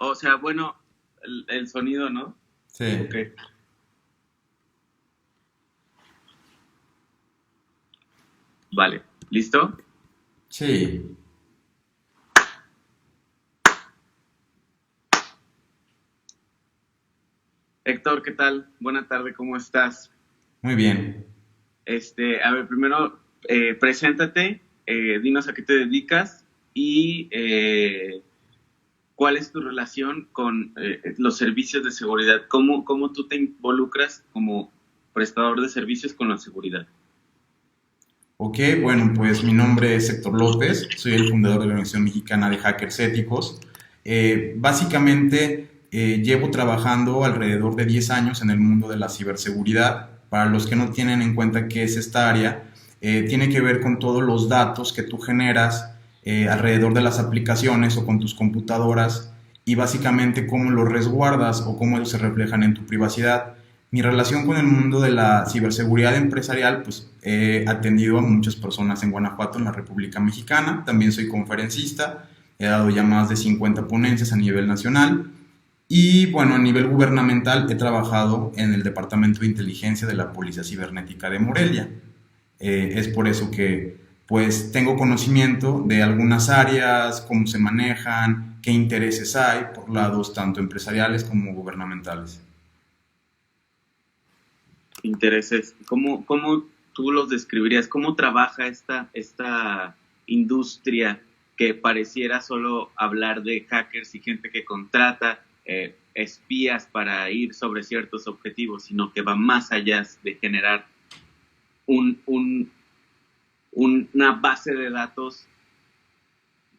O sea, bueno, el sonido, ¿no? Sí, Ok. Vale. ¿Listo? sí, Héctor, ¿qué tal? Buena tarde, ¿cómo estás? muy bien. A ver, primero, preséntate, dinos a qué te dedicas y cuál es tu relación con los servicios de seguridad. ¿Cómo tú te involucras como prestador de servicios con la seguridad? Ok, bueno, pues mi nombre es Héctor López, soy el fundador de la Organización Mexicana de Hackers Éticos. Básicamente llevo trabajando alrededor de 10 años en el mundo de la ciberseguridad. Para los que no tienen en cuenta qué es esta área, tiene que ver con todos los datos que tú generas alrededor de las aplicaciones o con tus computadoras y básicamente cómo los resguardas o cómo ellos se reflejan en tu privacidad. Mi relación con el mundo de la ciberseguridad empresarial, pues he atendido a muchas personas en Guanajuato, en la República Mexicana. También soy conferencista, he dado ya más de 50 ponencias a nivel nacional. Y bueno, a nivel gubernamental he trabajado en el Departamento de Inteligencia de la Policía Cibernética de Morelia. Es por eso que pues tengo conocimiento de algunas áreas, cómo se manejan, qué intereses hay por lados tanto empresariales como gubernamentales. Intereses. ¿Cómo tú los describirías? ¿Cómo trabaja esta industria que pareciera solo hablar de hackers y gente que contrata espías para ir sobre ciertos objetivos, sino que va más allá de generar un, un, una base de datos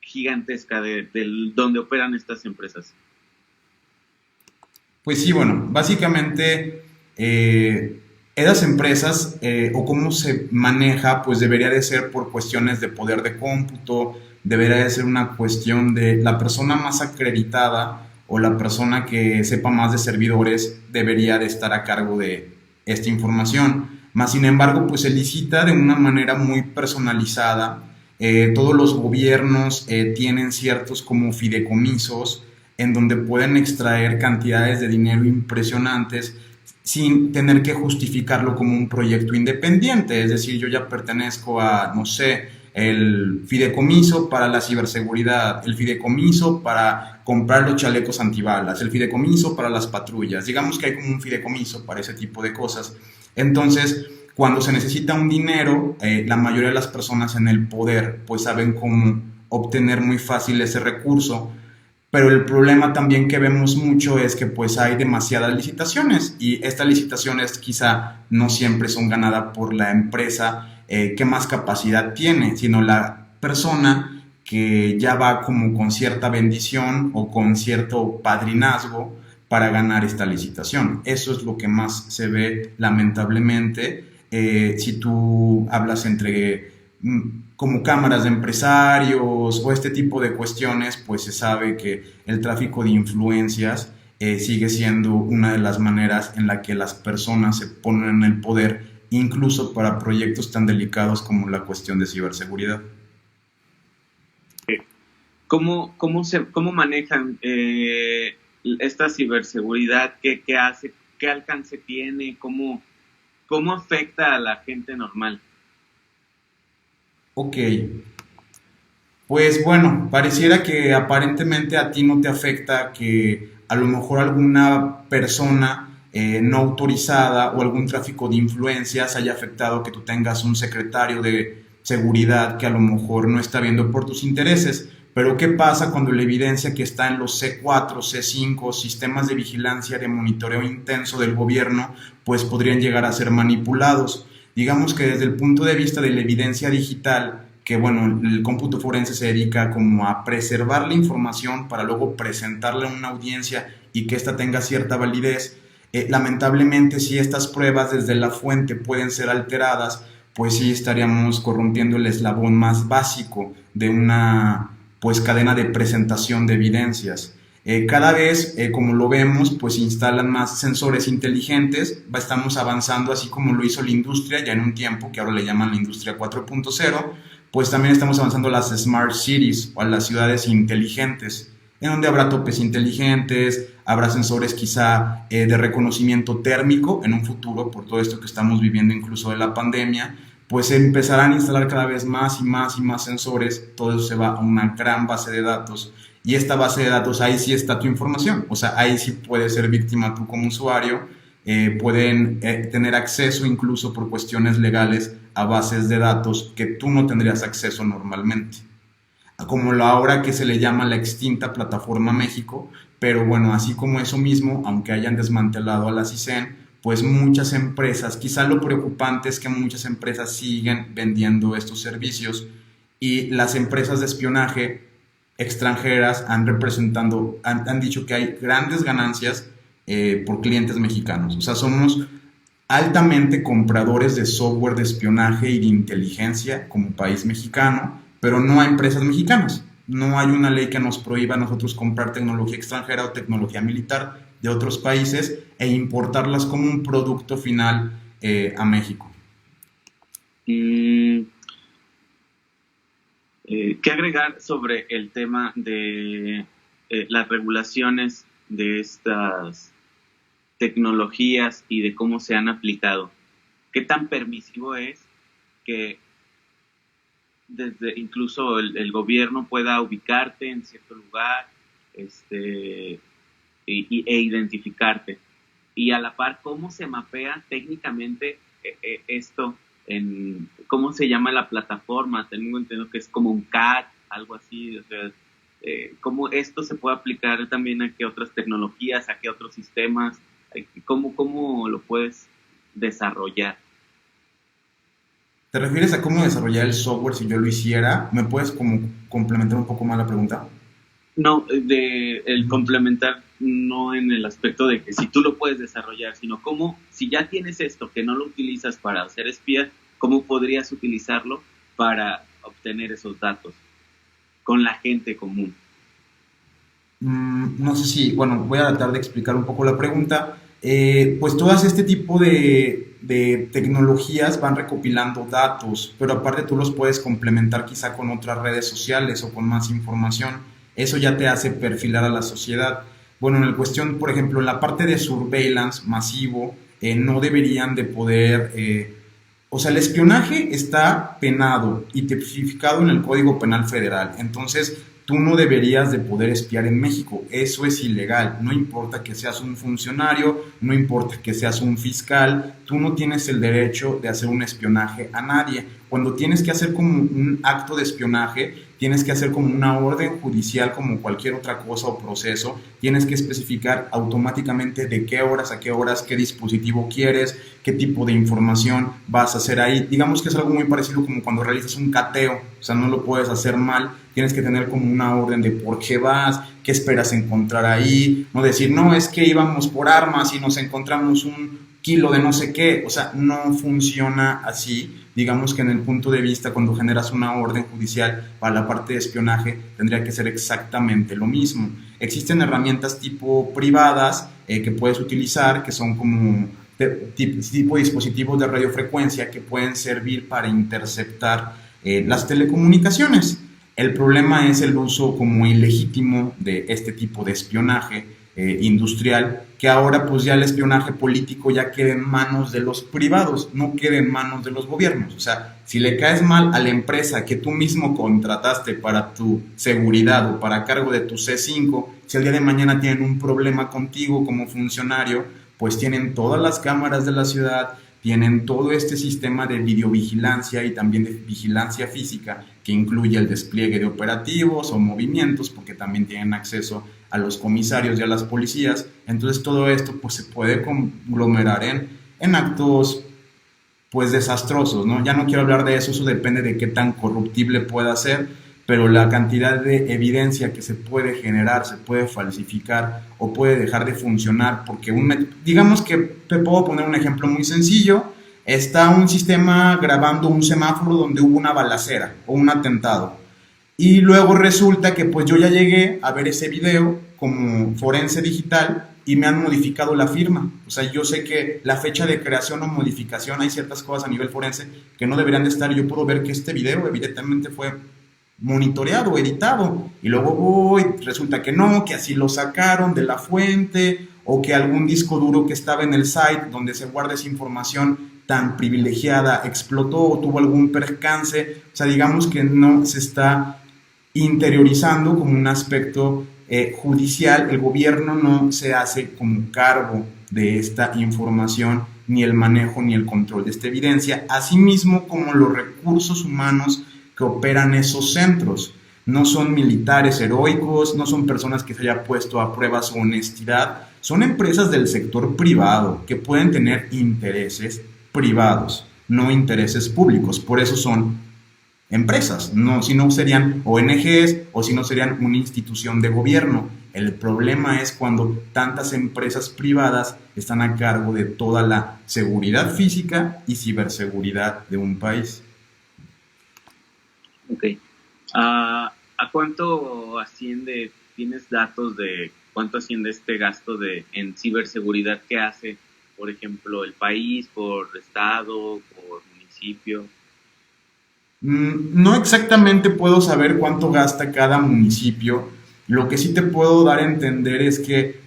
gigantesca de donde operan estas empresas? Pues sí, bueno, básicamente esas empresas o cómo se maneja, pues debería de ser por cuestiones de poder de cómputo, debería de ser una cuestión de la persona más acreditada o la persona que sepa más de servidores debería de estar a cargo de esta información. Más sin embargo, pues se licita de una manera muy personalizada. Todos los gobiernos tienen ciertos como fideicomisos en donde pueden extraer cantidades de dinero impresionantes sin tener que justificarlo como un proyecto independiente. Es decir, yo ya pertenezco a, no sé, el fideicomiso para la ciberseguridad, el fideicomiso para comprar los chalecos antibalas, el fideicomiso para las patrullas. Digamos que hay como un fideicomiso para ese tipo de cosas. Entonces, cuando se necesita un dinero, la mayoría de las personas en el poder pues saben cómo obtener muy fácil ese recurso, pero el problema también que vemos mucho es que pues hay demasiadas licitaciones y estas licitaciones quizá no siempre son ganadas por la empresa que más capacidad tiene, sino la persona que ya va como con cierta bendición o con cierto padrinazgo para ganar esta licitación. Eso es lo que más se ve lamentablemente. Si tú hablas entre como cámaras de empresarios o este tipo de cuestiones, pues se sabe que el tráfico de influencias sigue siendo una de las maneras en la que las personas se ponen en el poder, incluso para proyectos tan delicados como la cuestión de ciberseguridad. ¿Cómo manejan esta ciberseguridad? ¿Qué hace? ¿Qué alcance tiene? ¿Cómo afecta a la gente normal? Ok, pues bueno, pareciera que aparentemente a ti no te afecta que a lo mejor alguna persona no autorizada o algún tráfico de influencias haya afectado que tú tengas un secretario de seguridad que a lo mejor no está viendo por tus intereses. Pero ¿qué pasa cuando la evidencia que está en los C4, C5, sistemas de vigilancia, de monitoreo intenso del gobierno, pues podrían llegar a ser manipulados? Digamos que desde el punto de vista de la evidencia digital, que bueno, el cómputo forense se dedica como a preservar la información para luego presentarla a una audiencia y que ésta tenga cierta validez. Lamentablemente, si estas pruebas desde la fuente pueden ser alteradas, pues sí estaríamos corrompiendo el eslabón más básico de una pues cadena de presentación de evidencias. Cada vez, como lo vemos, pues se instalan más sensores inteligentes, estamos avanzando así como lo hizo la industria ya en un tiempo, que ahora le llaman la industria 4.0, pues también estamos avanzando a las smart cities o a las ciudades inteligentes. en donde habrá topes inteligentes, habrá sensores quizá de reconocimiento térmico en un futuro, por todo esto que estamos viviendo incluso de la pandemia, pues se empezarán a instalar cada vez más y más y más sensores, todo eso se va a una gran base de datos, y esta base de datos, ahí sí está tu información, o sea, ahí sí puedes ser víctima tú como usuario, pueden tener acceso incluso por cuestiones legales a bases de datos que tú no tendrías acceso normalmente, como la ahora que se le llama la extinta Plataforma México, pero bueno, así como eso mismo, aunque hayan desmantelado a la CISEN, pues muchas empresas, quizá lo preocupante es que muchas empresas siguen vendiendo estos servicios, y las empresas de espionaje extranjeras han dicho que hay grandes ganancias por clientes mexicanos. O sea, somos altamente compradores de software de espionaje y de inteligencia como país mexicano, pero no a empresas mexicanas. No hay una ley que nos prohíba a nosotros comprar tecnología extranjera o tecnología militar de otros países e importarlas como un producto final a México. ¿Qué agregar sobre el tema de las regulaciones de estas tecnologías y de cómo se han aplicado? ¿Qué tan permisivo es que desde incluso el gobierno pueda ubicarte en cierto lugar e identificarte? Y a la par, ¿cómo se mapea técnicamente esto? ¿Cómo se llama la plataforma? Tengo entendido que es como un CAD, algo así. O sea, ¿cómo esto se puede aplicar también a qué otras tecnologías, a qué otros sistemas? ¿Cómo lo puedes desarrollar? ¿Te refieres a cómo desarrollar el software si yo lo hiciera? ¿Me puedes como complementar un poco más la pregunta? No, el complementar no en el aspecto de que si tú lo puedes desarrollar, sino cómo, si ya tienes esto que no lo utilizas para ser espía, ¿cómo podrías utilizarlo para obtener esos datos con la gente común? No sé si, bueno, voy a tratar de explicar un poco la pregunta. Pues todas este tipo de tecnologías van recopilando datos, pero aparte tú los puedes complementar quizá con otras redes sociales o con más información. Eso ya te hace perfilar a la sociedad. Bueno, en la cuestión, por ejemplo, en la parte de surveillance masivo, no deberían de poder... o sea, el espionaje está penado y tipificado en el Código Penal Federal. Entonces, tú no deberías de poder espiar en México. Eso es ilegal. No importa que seas un funcionario, no importa que seas un fiscal, tú no tienes el derecho de hacer un espionaje a nadie. Cuando tienes que hacer como un acto de espionaje, tienes que hacer como una orden judicial, como cualquier otra cosa o proceso, tienes que especificar automáticamente de qué horas a qué horas, qué dispositivo quieres, qué tipo de información vas a hacer ahí. Digamos que es algo muy parecido como cuando realizas un cateo, o sea, no lo puedes hacer mal, tienes que tener como una orden de por qué vas, qué esperas encontrar ahí, no decir, no, es que íbamos por armas y nos encontramos un kilo de no sé qué, o sea, no funciona así. Digamos que en el punto de vista, cuando generas una orden judicial para la parte de espionaje, tendría que ser exactamente lo mismo. Existen herramientas tipo privadas que puedes utilizar, que son como tipo de dispositivos de radiofrecuencia que pueden servir para interceptar las telecomunicaciones. El problema es el uso como ilegítimo de este tipo de espionaje industrial, que ahora pues ya el espionaje político ya queda en manos de los privados, no queda en manos de los gobiernos. O sea, si le caes mal a la empresa que tú mismo contrataste para tu seguridad o para cargo de tu C5, si el día de mañana tienen un problema contigo como funcionario, pues tienen todas las cámaras de la ciudad, tienen todo este sistema de videovigilancia y también de vigilancia física que incluye el despliegue de operativos o movimientos, porque también tienen acceso a los comisarios y a las policías. Entonces todo esto pues se puede conglomerar en actos pues desastrosos, ¿no? Ya no quiero hablar de eso depende de qué tan corruptible pueda ser, pero la cantidad de evidencia que se puede generar, se puede falsificar o puede dejar de funcionar, porque digamos que te puedo poner un ejemplo muy sencillo, está un sistema grabando un semáforo donde hubo una balacera o un atentado, y luego resulta que pues yo ya llegué a ver ese video como forense digital y me han modificado la firma. O sea, yo sé que la fecha de creación o modificación, hay ciertas cosas a nivel forense que no deberían de estar, y yo puedo ver que este video evidentemente fue monitoreado, editado, y luego voy, resulta que no, que así lo sacaron de la fuente, o que algún disco duro que estaba en el site donde se guarda esa información tan privilegiada explotó o tuvo algún percance. O sea, digamos que no se está interiorizando como un aspecto judicial. El gobierno no se hace como cargo de esta información, ni el manejo ni el control de esta evidencia, asimismo como los recursos humanos que operan esos centros. No son militares heroicos, no son personas que se haya puesto a prueba su honestidad, son empresas del sector privado que pueden tener intereses privados, no intereses públicos. Por eso son empresas, no, si no serían ONGs o si no serían una institución de gobierno. El problema es cuando tantas empresas privadas están a cargo de toda la seguridad física y ciberseguridad de un país. Ok. ¿A cuánto asciende, tienes datos de cuánto asciende este gasto en ciberseguridad que hace, por ejemplo, el país, por estado, por municipio? No exactamente puedo saber cuánto gasta cada municipio. Lo que sí te puedo dar a entender es que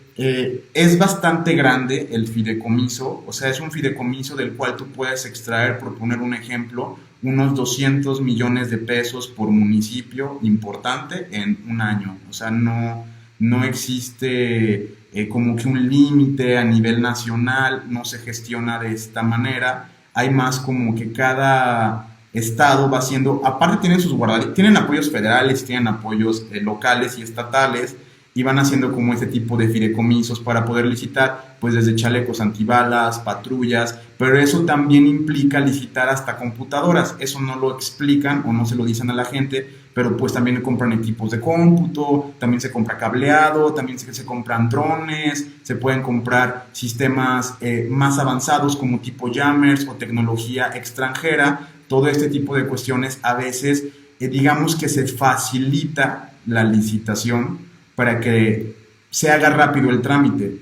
es bastante grande el fideicomiso. O sea, es un fideicomiso del cual tú puedes extraer, por poner un ejemplo, unos 200 millones de pesos por municipio importante en un año. O sea, no existe como que un límite a nivel nacional, no se gestiona de esta manera. Hay más como que cada estado va haciendo, aparte tienen sus guardarías, tienen apoyos federales, tienen apoyos locales y estatales, y van haciendo como este tipo de fideicomisos para poder licitar, pues desde chalecos antibalas, patrullas, pero eso también implica licitar hasta computadoras. Eso no lo explican o no se lo dicen a la gente, pero pues también compran equipos de cómputo, también se compra cableado, también se compran drones, se pueden comprar sistemas más avanzados como tipo jammers o tecnología extranjera. Todo este tipo de cuestiones a veces, digamos que se facilita la licitación para que se haga rápido el trámite.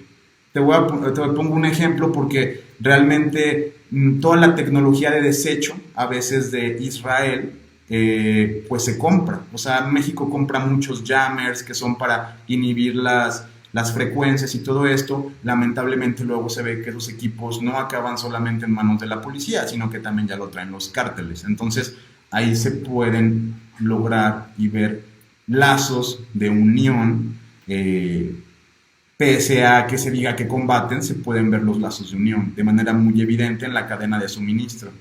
Te pongo un ejemplo porque realmente toda la tecnología de desecho, a veces de Israel, pues se compra. O sea, México compra muchos jammers que son para inhibir las frecuencias y todo esto. Lamentablemente luego se ve que esos equipos no acaban solamente en manos de la policía, sino que también ya lo traen los cárteles. Entonces ahí se pueden lograr y ver lazos de unión, pese a que se diga que combaten, se pueden ver los lazos de unión de manera muy evidente en la cadena de suministro.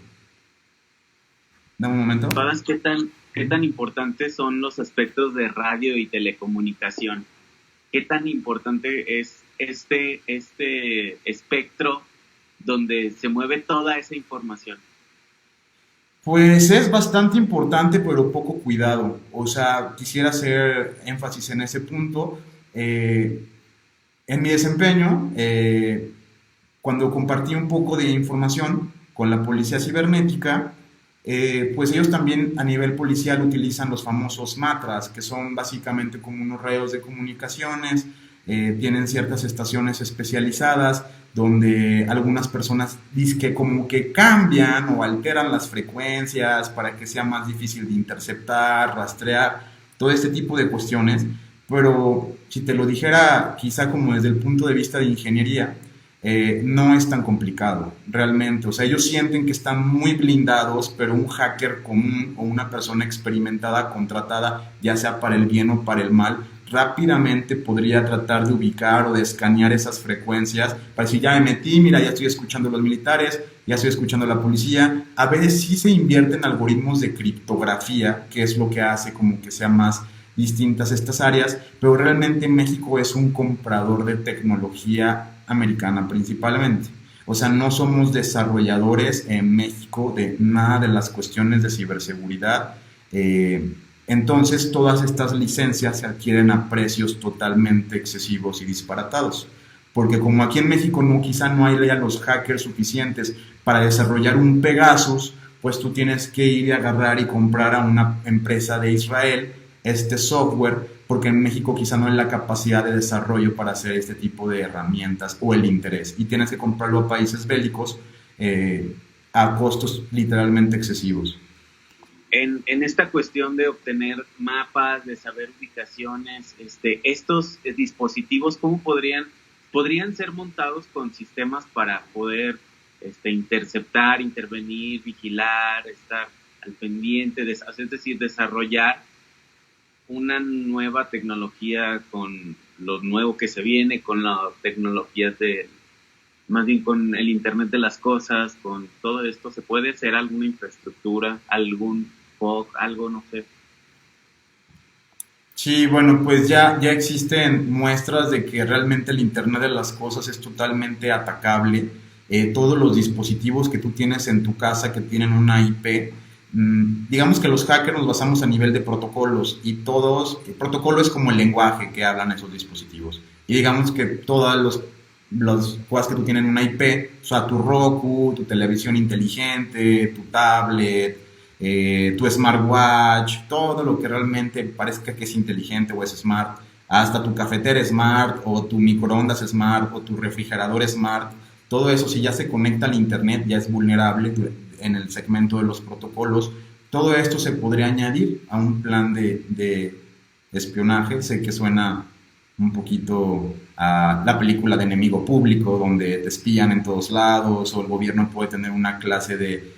Dame un momento. ¿Sabes qué tan importantes son los aspectos de radio y telecomunicación? ¿Qué tan importante es este espectro donde se mueve toda esa información? Pues es bastante importante, pero poco cuidado. O sea, quisiera hacer énfasis en ese punto. En mi desempeño, cuando compartí un poco de información con la policía cibernética, pues ellos también a nivel policial utilizan los famosos matras, que son básicamente como unos radios de comunicaciones. Tienen ciertas estaciones especializadas donde algunas personas dicen que como que cambian o alteran las frecuencias para que sea más difícil de interceptar, rastrear, todo este tipo de cuestiones. Pero si te lo dijera quizá como desde el punto de vista de ingeniería, no es tan complicado realmente. O sea, ellos sienten que están muy blindados, pero un hacker común o una persona experimentada, contratada, ya sea para el bien o para el mal, rápidamente podría tratar de ubicar o de escanear esas frecuencias para decir, ya me metí, mira, ya estoy escuchando a los militares, ya estoy escuchando a la policía. A veces sí se invierten algoritmos de criptografía, que es lo que hace como que sean más distintas estas áreas, pero realmente México es un comprador de tecnología americana principalmente. O sea, no somos desarrolladores en México de nada de las cuestiones de ciberseguridad. Entonces, todas estas licencias se adquieren a precios totalmente excesivos y disparatados. Porque como aquí en México quizá no hay ya los hackers suficientes para desarrollar un Pegasus, pues tú tienes que ir a agarrar y comprar a una empresa de Israel este software, porque en México quizá no hay la capacidad de desarrollo para hacer este tipo de herramientas o el interés, y tienes que comprarlo a países bélicos a costos literalmente excesivos. en esta cuestión de obtener mapas, de saber ubicaciones, estos dispositivos, ¿cómo podrían ser montados con sistemas para poder interceptar, intervenir, vigilar, estar al pendiente, es decir, desarrollar una nueva tecnología con lo nuevo que se viene, con la tecnología más bien con el Internet de las cosas, con todo esto? ¿Se puede hacer alguna infraestructura, algún POC, algo, no sé? Sí, bueno, pues ya existen muestras de que realmente el Internet de las cosas es totalmente atacable. Todos los dispositivos que tú tienes en tu casa que tienen una IP, digamos que los hackers nos basamos a nivel de protocolos y el protocolo es como el lenguaje que hablan esos dispositivos. Y digamos que todas los cosas que tú tienes en una IP, o sea, tu Roku, tu televisión inteligente, tu tablet, tu smartwatch, todo lo que realmente parezca que es inteligente o es smart, hasta tu cafetera smart o tu microondas smart o tu refrigerador smart, todo eso si ya se conecta al internet ya es vulnerable en el segmento de los protocolos. Todo esto se podría añadir a un plan de espionaje. Sé que suena un poquito a la película de Enemigo Público, donde te espían en todos lados, o el gobierno puede tener una clase de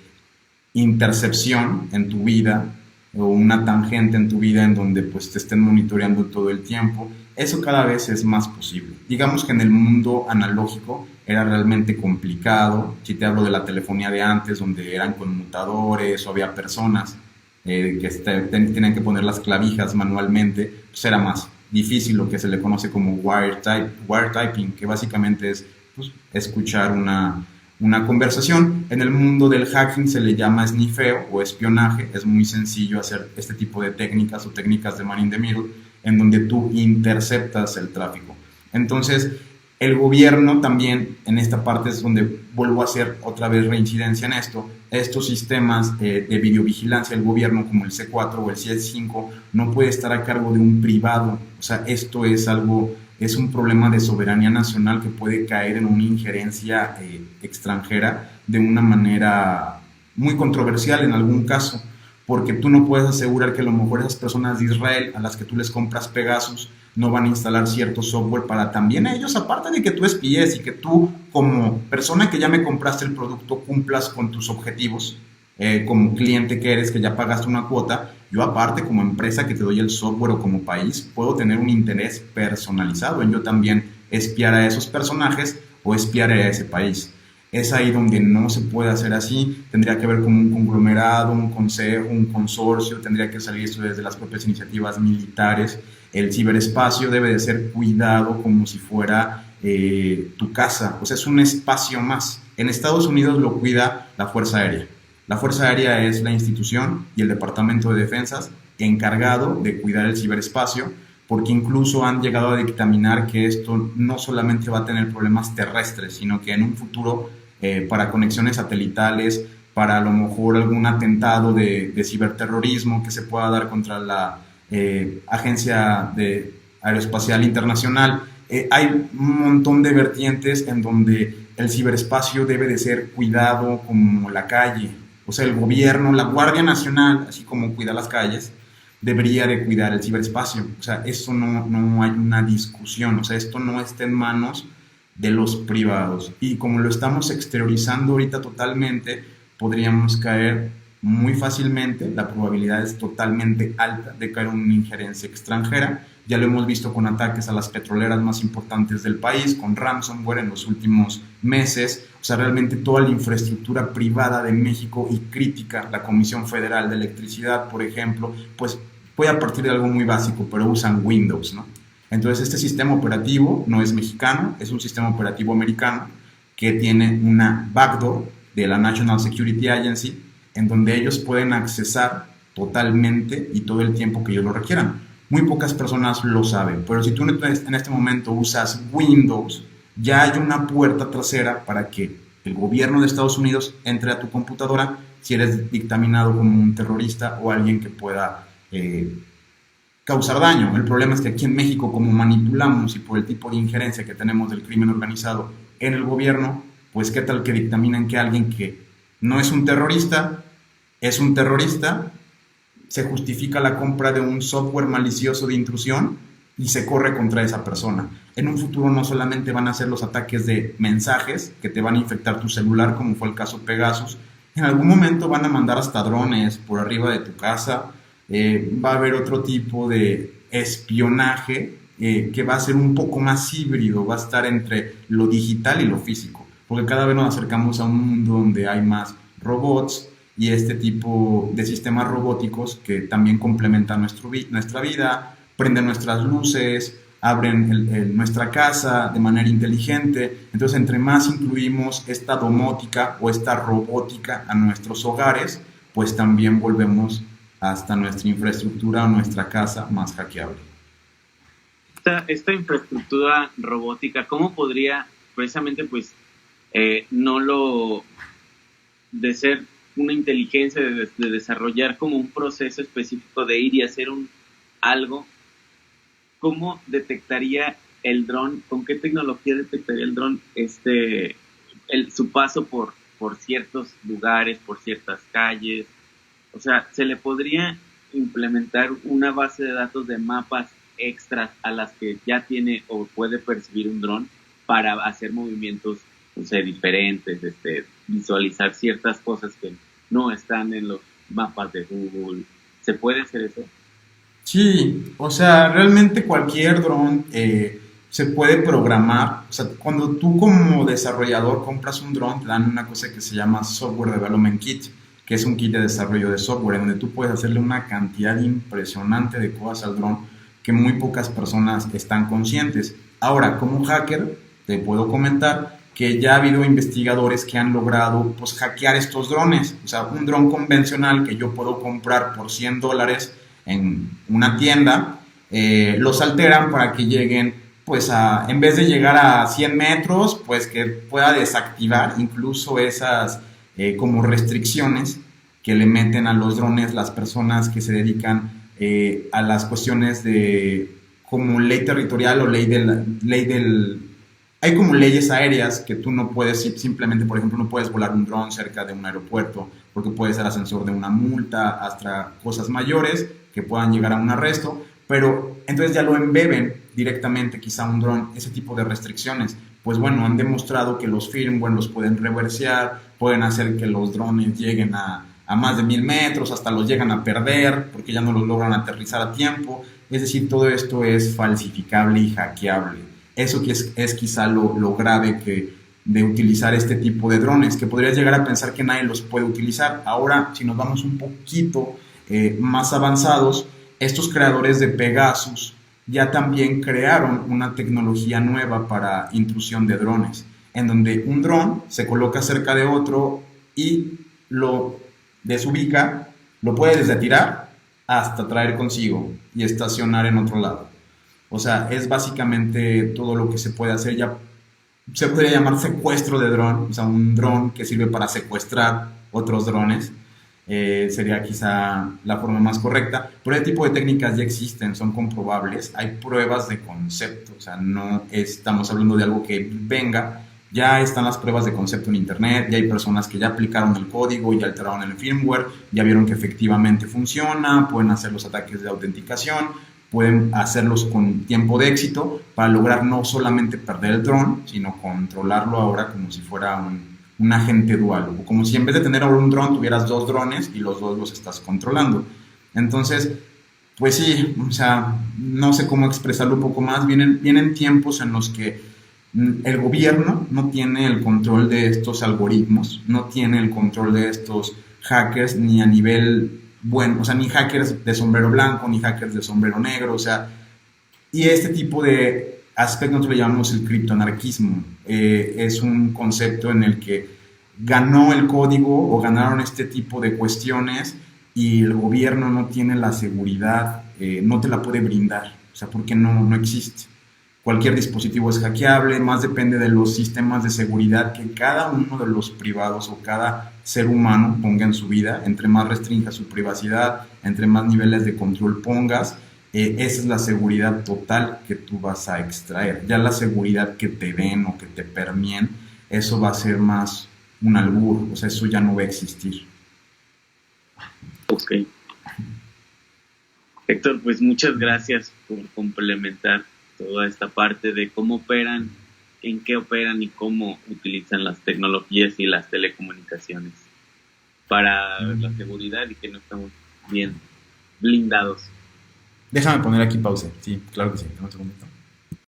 intercepción en tu vida o una tangente en tu vida en donde pues te estén monitoreando todo el tiempo. Eso cada vez es más posible. Digamos que en el mundo analógico era realmente complicado. Si te hablo de la telefonía de antes, donde eran conmutadores o había personas que tenían que poner las clavijas manualmente, pues era más difícil lo que se le conoce como wire typing, que básicamente es pues, escuchar una conversación. En el mundo del hacking se le llama snifeo o espionaje. Es muy sencillo hacer este tipo de técnicas o técnicas de man in the middle, en donde tú interceptas el tráfico. Entonces, el gobierno también, en esta parte es donde vuelvo a hacer otra vez reincidencia en esto, estos sistemas de videovigilancia del gobierno como el C4 o el C5 no puede estar a cargo de un privado. O sea, esto es un problema de soberanía nacional que puede caer en una injerencia extranjera de una manera muy controversial en algún caso, porque tú no puedes asegurar que a lo mejor esas personas de Israel a las que tú les compras Pegasus no van a instalar cierto software para también a ellos, aparte de que tú espíes y que tú como persona que ya me compraste el producto cumplas con tus objetivos, como cliente que eres, que ya pagaste una cuota, yo aparte como empresa que te doy el software o como país, puedo tener un interés personalizado en yo también espiar a esos personajes o espiar a ese país. Es ahí donde no se puede hacer así, tendría que haber como un conglomerado, un consejo, un consorcio, tendría que salir esto desde las propias iniciativas militares. El ciberespacio debe de ser cuidado como si fuera tu casa, o sea, es un espacio más. En Estados Unidos lo cuida la Fuerza Aérea. La Fuerza Aérea es la institución y el Departamento de Defensas encargado de cuidar el ciberespacio, porque incluso han llegado a dictaminar que esto no solamente va a tener problemas terrestres, sino que en un futuro para conexiones satelitales, para a lo mejor algún atentado de ciberterrorismo que se pueda dar contra la Agencia Aeroespacial Internacional. Hay un montón de vertientes en donde el ciberespacio debe de ser cuidado como la calle. O sea, el gobierno, la Guardia Nacional, así como cuida las calles, debería de cuidar el ciberespacio. O sea, eso no hay una discusión. O sea, esto no está en manos de los privados. Y como lo estamos exteriorizando ahorita totalmente, podríamos caer muy fácilmente, la probabilidad es totalmente alta de caer en una injerencia extranjera. Ya lo hemos visto con ataques a las petroleras más importantes del país, con ransomware en los últimos meses. O sea, realmente toda la infraestructura privada de México y crítica, la Comisión Federal de Electricidad, por ejemplo, pues puede a partir de algo muy básico, pero usan Windows, ¿no? Entonces, este sistema operativo no es mexicano, es un sistema operativo americano que tiene una backdoor de la National Security Agency, en donde ellos pueden accesar totalmente y todo el tiempo que ellos lo requieran. Muy pocas personas lo saben, pero si tú en este momento usas Windows, ya hay una puerta trasera para que el gobierno de Estados Unidos entre a tu computadora si eres dictaminado como un terrorista o alguien que pueda causar daño. El problema es que aquí en México, como manipulamos y por el tipo de injerencia que tenemos del crimen organizado en el gobierno, pues qué tal que dictaminan que alguien que no es un terrorista, se justifica la compra de un software malicioso de intrusión y se corre contra esa persona. En un futuro no solamente van a ser los ataques de mensajes que te van a infectar tu celular, como fue el caso Pegasus, en algún momento van a mandar hasta drones por arriba de tu casa, va a haber otro tipo de espionaje que va a ser un poco más híbrido, va a estar entre lo digital y lo físico, porque cada vez nos acercamos a un mundo donde hay más robots y este tipo de sistemas robóticos que también complementan nuestra vida, prenden nuestras luces, abren nuestra casa de manera inteligente. Entonces, entre más incluimos esta domótica o esta robótica a nuestros hogares, pues también volvemos hasta nuestra infraestructura o nuestra casa más hackeable. Esta infraestructura robótica, ¿cómo podría precisamente pues no lo de ser una inteligencia, de desarrollar como un proceso específico de ir y hacer algo? ¿Cómo detectaría el dron? ¿Con qué tecnología detectaría el dron su paso por ciertos lugares, por ciertas calles? O sea, ¿se le podría implementar una base de datos de mapas extras a las que ya tiene o puede percibir un dron para hacer movimientos, no sé, diferentes, visualizar ciertas cosas que no están en los mapas de Google? ¿Se puede hacer eso? Sí, o sea, realmente cualquier dron se puede programar. O sea, cuando tú como desarrollador compras un dron, te dan una cosa que se llama Software Development Kit, que es un kit de desarrollo de software, en donde tú puedes hacerle una cantidad impresionante de cosas al dron que muy pocas personas están conscientes. Ahora, como hacker, te puedo comentar que ya ha habido investigadores que han logrado pues, hackear estos drones. O sea, un dron convencional que yo puedo comprar por $100 en una tienda, los alteran para que lleguen, pues en vez de llegar a 100 metros, pues que pueda desactivar incluso esas como restricciones que le meten a los drones las personas que se dedican a las cuestiones de como ley territorial o ley del. Hay como leyes aéreas que tú no puedes, simplemente, por ejemplo, no puedes volar un dron cerca de un aeropuerto porque puede ser ascensor de una multa hasta cosas mayores que puedan llegar a un arresto, pero entonces ya lo embeben directamente quizá un dron, ese tipo de restricciones. Pues bueno, han demostrado que los firmware los pueden reversear, pueden hacer que los drones lleguen a más de 1000 metros, hasta los llegan a perder porque ya no los logran aterrizar a tiempo. Es decir, todo esto es falsificable y hackeable. Eso que es quizá lo grave de utilizar este tipo de drones, que podrías llegar a pensar que nadie los puede utilizar. Ahora, si nos vamos un poquito más avanzados, estos creadores de Pegasus ya también crearon una tecnología nueva para intrusión de drones, en donde un dron se coloca cerca de otro y lo desubica, lo puede desde tirar hasta traer consigo y estacionar en otro lado. O sea, es básicamente todo lo que se puede hacer. Ya se podría llamar secuestro de dron, o sea, un dron que sirve para secuestrar otros drones. Sería quizá la forma más correcta, pero este tipo de técnicas ya existen, son comprobables, hay pruebas de concepto, o sea, no estamos hablando de algo que venga, ya están las pruebas de concepto en internet, ya hay personas que ya aplicaron el código, ya alteraron el firmware, ya vieron que efectivamente funciona, pueden hacer los ataques de autenticación, pueden hacerlos con tiempo de éxito para lograr no solamente perder el dron, sino controlarlo ahora como si fuera un agente dual, o como si en vez de tener ahora un dron tuvieras dos drones y los dos los estás controlando. Entonces, pues sí, o sea, no sé cómo expresarlo un poco más. Vienen tiempos en los que el gobierno no tiene el control de estos algoritmos, no tiene el control de estos hackers ni a nivel bueno, o sea, ni hackers de sombrero blanco, ni hackers de sombrero negro, o sea, y este tipo de aspecto nosotros le llamamos el criptoanarquismo. Es un concepto en el que ganó el código o ganaron este tipo de cuestiones y el gobierno no tiene la seguridad, no te la puede brindar, o sea, porque no existe. Cualquier dispositivo es hackeable, más depende de los sistemas de seguridad que cada uno de los privados o cada ser humano ponga en su vida. Entre más restringas su privacidad, entre más niveles de control pongas, esa es la seguridad total que tú vas a extraer. Ya la seguridad que te den o que te permeen, eso va a ser más un albur, o sea, eso ya no va a existir. Ok. Héctor, pues muchas gracias por complementar toda esta parte de cómo operan, en qué operan y cómo utilizan las tecnologías y las telecomunicaciones para la seguridad y que no estamos bien blindados. Déjame poner aquí pausa. Sí, claro que sí. Un segundito.